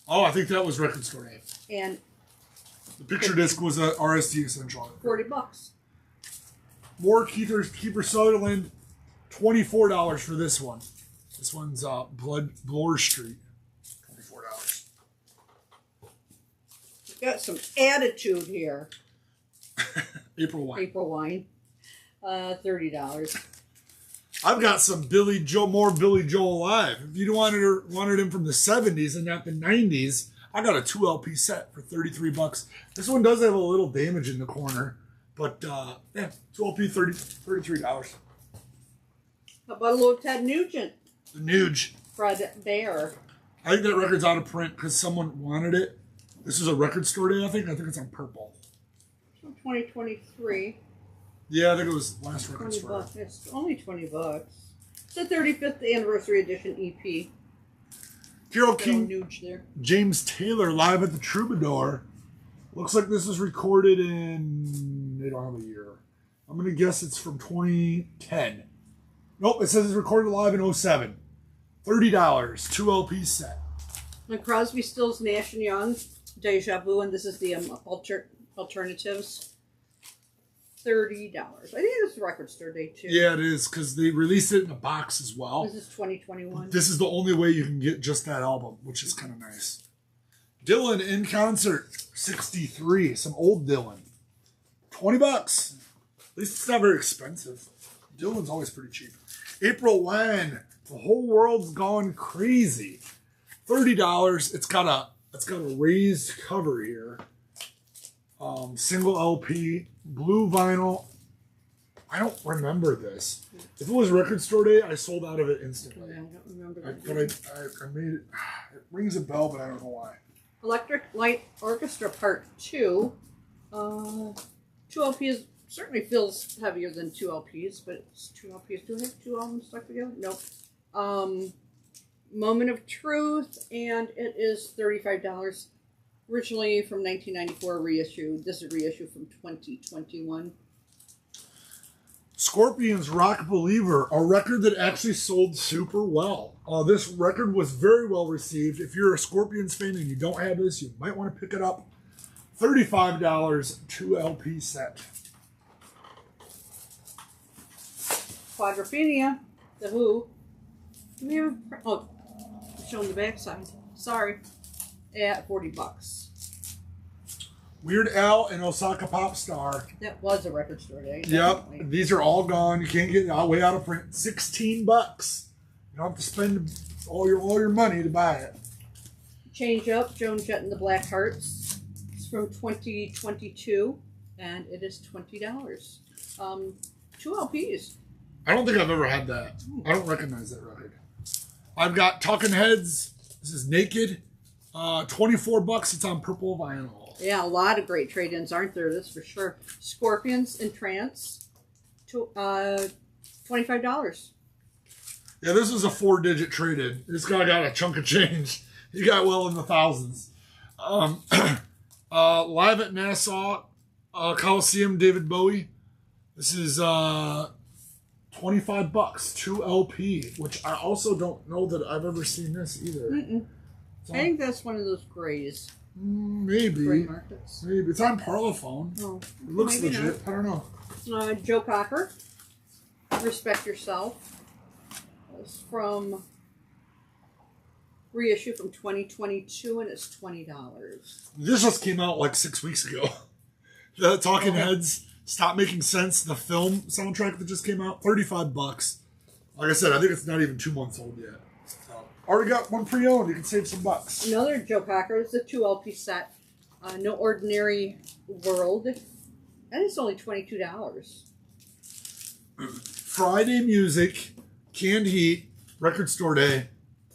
Oh, I think that was record store day. And The picture disc was a RSD essential. $40. More Kiefer Sutherland, $24 for this one. This one's Bloor Street, $24. Got some attitude here. April wine. April wine. $30. I've got some more Billy Joel live. If you wanted him from the 70s and not the 90s, I got a 2 LP set for $33. This one does have a little damage in the corner, but yeah, 2 LP, $33. How about a little Ted Nugent? The Nuge. Fred Bear. I think that record's out of print because someone wanted it. This is a record store day, I think. I think it's on purple. From 2023. Yeah, I think it was last record 20 store. bucks. It's only $20. It's the 35th anniversary edition EP. Carole Little King, Nuge there. James Taylor live at the Troubadour. Looks like this was recorded in, they don't have a year. I'm going to guess it's from 2010. Nope, it says it's recorded live in 07. $30, 2 LP set. And Crosby, Stills, Nash & Young, Deja Vu, and this is the alternatives. $30. I think it's record store day too. Yeah, it is, because they released it in a box as well. This is 2021. This is the only way you can get just that album, which is kind of nice. Dylan in concert, 63. Some old Dylan. $20. At least it's not very expensive. Dylan's always pretty cheap. April Wine, The Whole World's Gone Crazy. $30. It's got a raised cover here. Single LP, blue vinyl. I don't remember this. If it was record store day, I sold out of it instantly. Yeah, I don't remember that. But I made it. It rings a bell, but I don't know why. Electric Light Orchestra Part 2. 2 LPs certainly feels heavier than 2 LPs, but it's 2 LPs. Do I have 2 albums stuck together? Nope. Moment of Truth, and it is $35. Originally from 1994, reissued. This is a reissue from 2021. Scorpions Rock Believer, a record that actually sold super well. This record was very well received. If you're a Scorpions fan and you don't have this, you might want to pick it up. $35, 2 LP set. Quadrophenia, The Who. Oh, it's showing the backside. Sorry. At $40. Weird Al and Osaka Pop Star. That was a record store day. Yep. Definitely. These are all gone. You can't get way out of print. $16. You don't have to spend all your money to buy it. Change Up, Joan Jett and the Black Hearts. It's from 2022, and it is $20. 2 LPs. I don't think I've ever had that. I don't recognize that record. I've got Talking Heads. This is Naked. $24. It's on purple vinyl. Yeah, a lot of great trade-ins, aren't there? That's for sure. Scorpions in Trance. $25. Yeah, this is a 4-digit trade-in. This guy got a chunk of change. He got well in the thousands. Live at Nassau Coliseum, David Bowie. This is $25, 2 LP, which I also don't know that I've ever seen this either. I think that's one of those grays. Maybe. Gray markets. Maybe. It's on Parlophone. Oh, It looks maybe legit. not. I don't know. Joe Cocker, Respect Yourself. It's from reissue from 2022, and it's $20. This just came out like 6 weeks ago. The Talking Heads, Stop Making Sense, the film soundtrack that just came out, $35. Like I said, I think it's not even 2 months old yet. Already got one pre-owned. You can save some bucks. Another Joe Cocker. It's a 2 LP set. No Ordinary World. And it's only $22. Friday Music, Canned Heat, Record Store Day,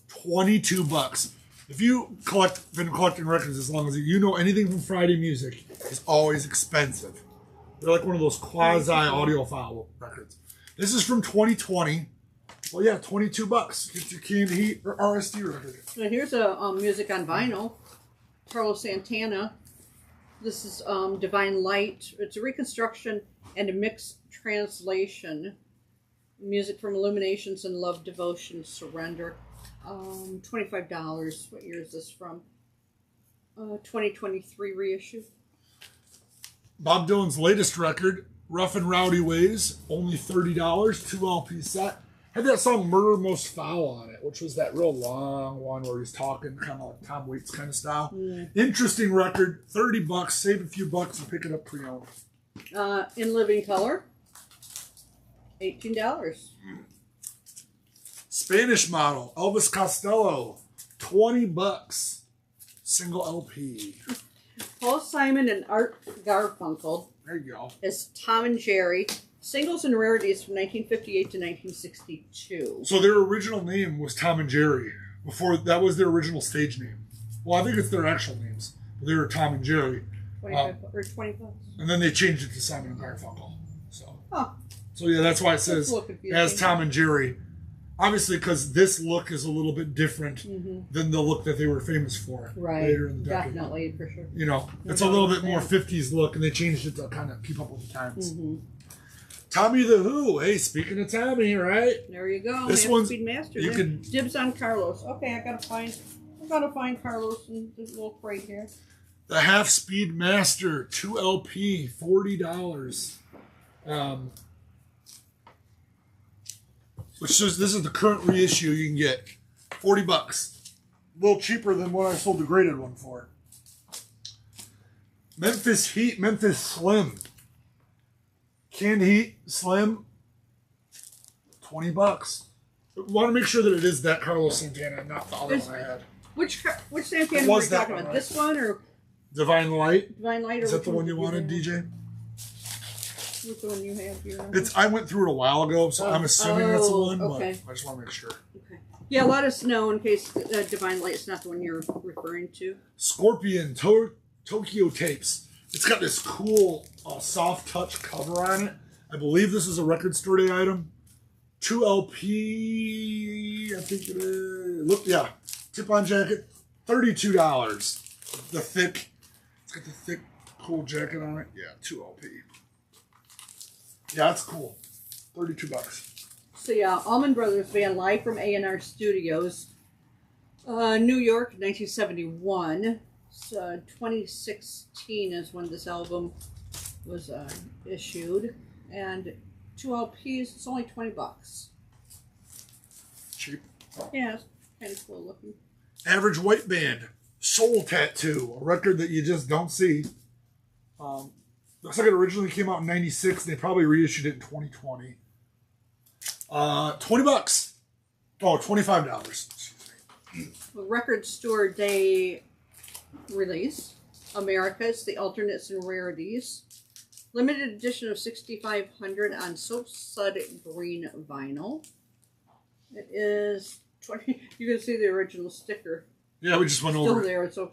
$22. If you been collecting records as long as you know anything from Friday Music is always expensive. They're like one of those quasi audiophile records. This is from 2020. Well, yeah, $22. Get your Canned Heat or RSD record. And here's a music on vinyl. Carlos Santana. This is Divine Light. It's a reconstruction and a mixed translation. Music from Illuminations and Love, Devotion, Surrender. $25. What year is this from? 2023 reissue. Bob Dylan's latest record, Rough and Rowdy Ways, only $30, 2 LP set. Had that song Murder Most Foul on it, which was that real long one where he's talking kind of like Tom Waits kind of style. Interesting record, $30, save a few bucks and pick it up pre-owned. In Living Color, $18. Spanish Model, Elvis Costello, $20, single LP. Paul Simon and Art Garfunkel. There you go. Is Tom and Jerry. Singles and Rarities from 1958 to 1962. So their original name was Tom and Jerry. Before that was their original stage name. Well, I think it's their actual names. But they were Tom and Jerry. 20 bucks. And then they changed it to Simon and Garfunkel. Huh. So yeah, that's why it says as Tom and Jerry. Obviously, because this look is a little bit different than the look that they were famous for later in the decade. Definitely, for sure. You know, it's a little bit more 50s look, and they changed it to kind of keep up with the times. Tommy the Who. Hey, speaking of Tommy, right? There you go. This one's Speedmaster. you can dibs on Carlos. Okay, I gotta find Carlos in this little crate here. The Half Speed Master 2 LP, $40. Which says this is the current reissue you can get. $40. A little cheaper than what I sold the graded one for. Memphis Heat, Memphis Slim. Canned Heat, Slim. $20. Want to make sure that it is that Carlos Santana, not the other one I had. Which Santana were you talking about? Right? This one or Divine Light? Divine Light. Is that the one you wanted, DJ? What's the one you have here? I went through it a while ago, so I'm assuming that's the one, okay. But I just want to make sure. Okay. Yeah, let us know in case Divine Light is not the one you're referring to. Scorpion Tokyo Tapes. It's got this cool soft touch cover on it. I believe this is a Record Store Day item. 2 LP, I think it is. Look, yeah. Tip-on jacket, $32. It's got the thick, cool jacket on it. Yeah, 2 LP. Yeah, that's cool. $32. So yeah, Allman Brothers Band live from A&R Studios, New York, 1971. So 2016 is when this album was issued, and 2 LPs. It's only $20. Cheap. Yeah, it's kind of cool looking. Average White Band, Soul Tattoo, a record that you just don't see. Looks like it originally came out in '96. They probably reissued it in 2020. $20. Oh, $25. Record Store Day release. America's The Alternates and Rarities. Limited edition of 6,500 on Soap Sud Green vinyl. It is 20. You can see the original sticker. Yeah, we just went over. Still there. So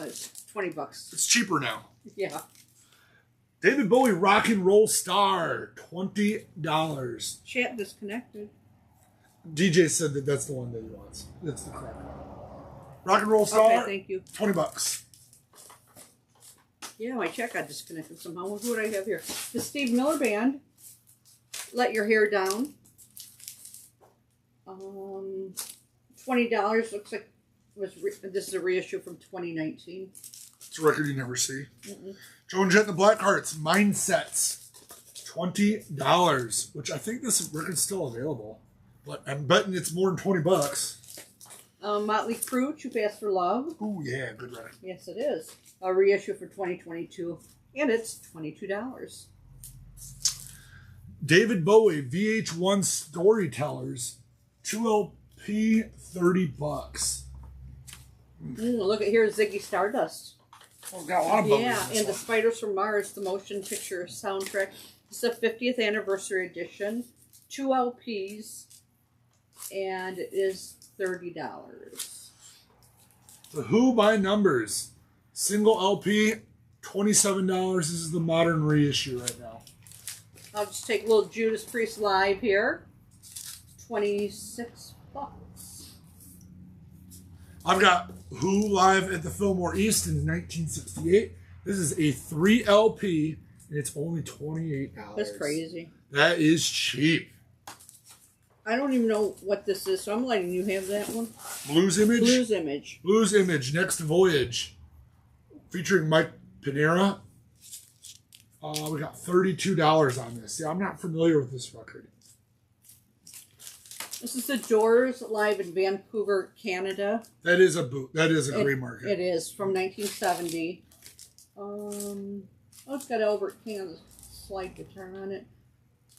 it's $20. It's cheaper now. Yeah. David Bowie Rock and Roll Star, $20. Chat disconnected. DJ said that that's the one that he wants. That's the correct one. Rock and Roll Star. Okay, thank you. $20. Yeah, my chat got disconnected somehow. Who would I have here? The Steve Miller Band. Let Your Hair Down. $20 looks like this is a reissue from 2019. It's a record you never see. Joan Jett and the Blackhearts, Mindsets, $20, which I think this record's still available, but I'm betting it's more than $20. Motley Crue, Too Fast for Love. Oh yeah, good record. Yes, it is a reissue for 2022, and it's $22. David Bowie, VH1 Storytellers, 2LP, $30. Look at here, Ziggy Stardust. Oh, got a lot of Bowie. Yeah, and The Spiders from Mars, the motion picture soundtrack. It's the 50th anniversary edition, 2 LPs, and it is $30. The Who by Numbers, single LP, $27. This is the modern reissue right now. I'll just take a little Judas Priest live here. $26. I've got Who live at the Fillmore East in 1968. This is a 3 LP, and it's only $28. That's crazy. That is cheap. I don't even know what this is, so I'm letting you have that one. Blues Image? Blues Image. Blues Image, Next Voyage, featuring Mike Pinera. We got $32 on this. Yeah, I'm not familiar with this record. This is the Doors live in Vancouver, Canada. That is a boot. That is a great market. It is from 1970. It's got Albert King on the slide guitar on it.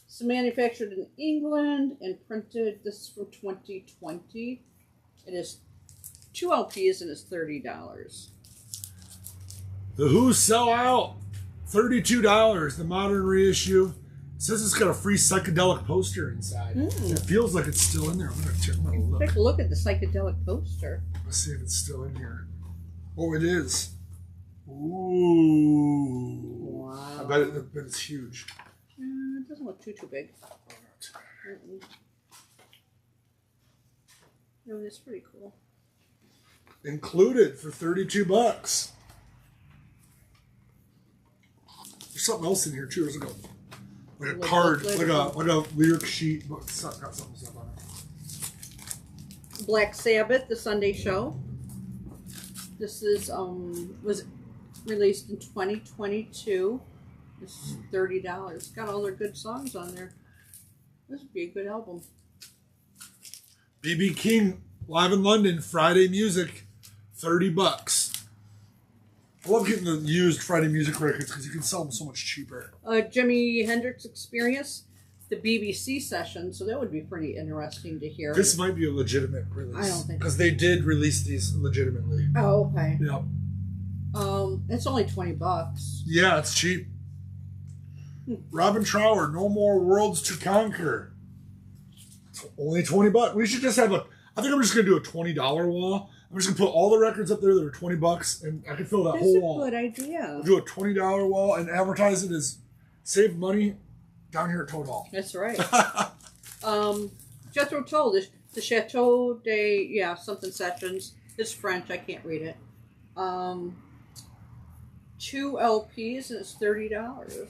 It's manufactured in England and printed. This is from 2020. It is 2 LPs and it's $30. The Who Sell Out, $32. The modern reissue. It says it's got a free psychedelic poster inside. It feels like it's still in there. I'm gonna look. Take a look at the psychedelic poster. Let's see if it's still in here. Oh, it is. Ooh. Wow. I bet it's huge. It doesn't look too big. No, it's pretty cool. Included for $32. There's something else in here too. There's like a card, like a lyric sheet, but it's got something on it. Black Sabbath, The Sunday Show. This is was released in 2022. This is $30. It's got all their good songs on there. This would be a good album. B.B. King live in London, Friday Music, $30. I love getting the used Friday Music records because you can sell them so much cheaper. Jimi Hendrix Experience, the BBC session, so that would be pretty interesting to hear. This might be a legitimate release. I don't think because they did release these legitimately. Oh, okay. Yep. It's only $20. Yeah, it's cheap. Robin Trower, No More Worlds to Conquer. It's only $20. We should just have I think I'm just gonna do a $20 wall. I'm just gonna put all the records up there that are $20, and I can fill that whole wall. That's a good idea. We'll do a $20 wall and advertise it as save money down here at Total. That's right. Jethro Tull, the Chateau de something sessions. It's French. I can't read it. 2 LPs and it's $30.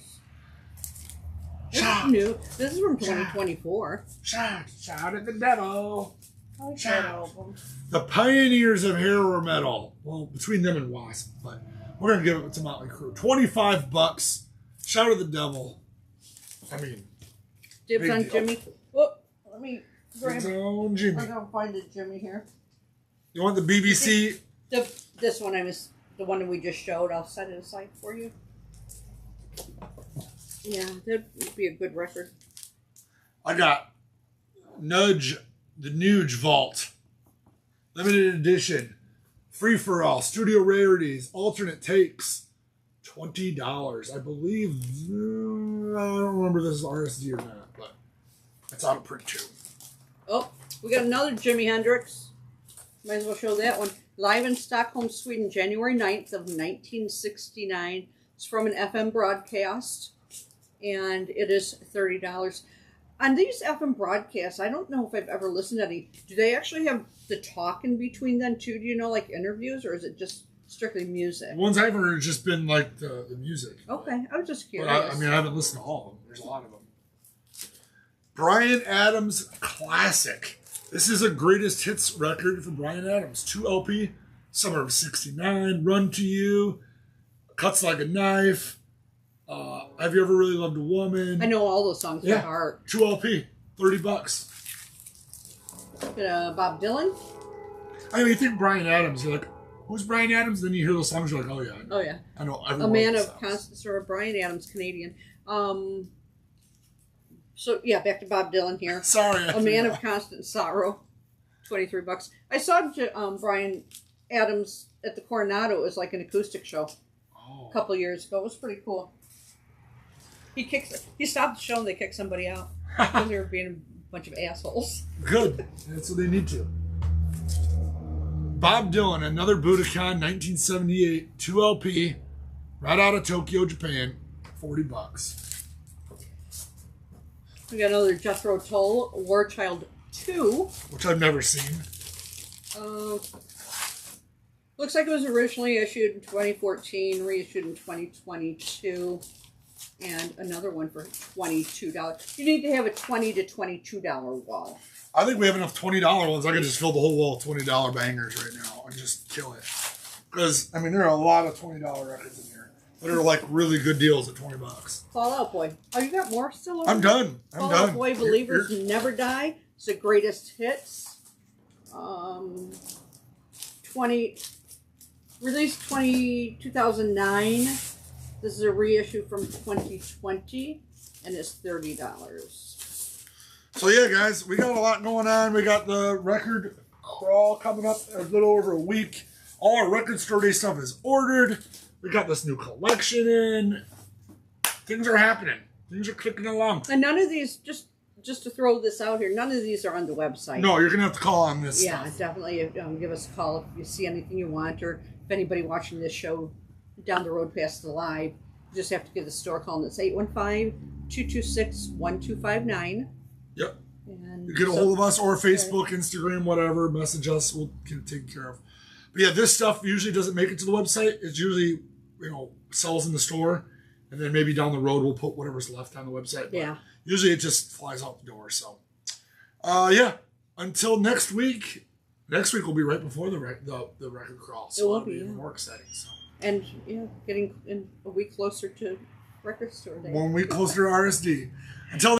This is new. This is from 2024. Shout at the devil. I like that album. The pioneers of horror metal. Well, between them and Wasp, but we're gonna give it to Motley Crue. $25. Shout at the devil. I mean, Dibs on Jimmy. Oh, let me grab it. On Jimmy. I'm gonna find a Jimmy here. You want the BBC? This one the one that we just showed. I'll set it aside for you. Yeah, that would be a good record. I got Nudge, the Nuge Vault, limited edition, free for all, studio rarities, alternate takes, $20. I believe. I don't remember if this is RSD or not, but it's out of print too. Oh, we got another Jimi Hendrix. Might as well show that one. Live in Stockholm, Sweden, January 9th of 1969. It's from an FM broadcast, and it is $30. On these FM broadcasts, I don't know if I've ever listened to any. Do they actually have the talk in between them too? Do you know, like interviews, or is it just strictly music? The ones I've heard have just been like the music. Okay, I was just curious. I mean, I haven't listened to all of them. There's a lot of them. Bryan Adams Classic, This is a greatest hits record for Bryan Adams. 2 LP, Summer of '69, Run to You, Cuts Like a Knife, Have You Ever Really Loved a Woman? I know all those songs by heart. 2 LP, $30. Bob Dylan. I mean, you think Bryan Adams, you're like, who's Bryan Adams? Then you hear those songs, you're like, oh yeah. Oh yeah. I know A Man of Constant Sorrow. Bryan Adams, Canadian. So yeah, back to Bob Dylan here. Sorry. A Man of Constant Sorrow, $23. I saw Bryan Adams at the Coronado. It was like an acoustic show a couple years ago. It was pretty cool. He stopped the show and they kicked somebody out because they were being a bunch of assholes. Good. That's what they need to. Bob Dylan, another Budokan, 1978, 2 LP, right out of Tokyo, Japan, $40. We got another Jethro Tull, War Child 2. Which I've never seen. Looks like it was originally issued in 2014, reissued in 2022, and another one for $22. You need to have a $20 to $22 wall. I think we have enough $20 ones. I could just fill the whole wall with $20 bangers right now and just kill it. Because, I mean, there are a lot of $20 records in here that are like really good deals at $20. Fall Out Boy. Oh, you got more still over I'm there? done. Fall Out Boy, Believers Never Die. It's the greatest hits. Released 2009. This is a reissue from 2020, and it's $30. So yeah, guys, we got a lot going on. We got the record crawl coming up in a little over a week. All our record store day stuff is ordered. We got this new collection in. Things are happening. Things are clicking along. And none of these, just to throw this out here, none of these are on the website. No, you're going to have to call on this stuff. Definitely give us a call if you see anything you want, or if anybody watching this show down the road past the live, you just have to give the store a call, and it's 815-226-1259. Yep. And you get a hold of us, or Facebook, Instagram, whatever. Message us. We'll get it taken care of. But yeah, this stuff usually doesn't make it to the website. It's usually, sells in the store. And then maybe down the road, we'll put whatever's left on the website. But usually it just flies out the door. So, yeah. Until next week. Next week will be right before the record crawl. So it'll be even more exciting. So. And, getting a week closer to record store day. 1 week closer to RSD. Until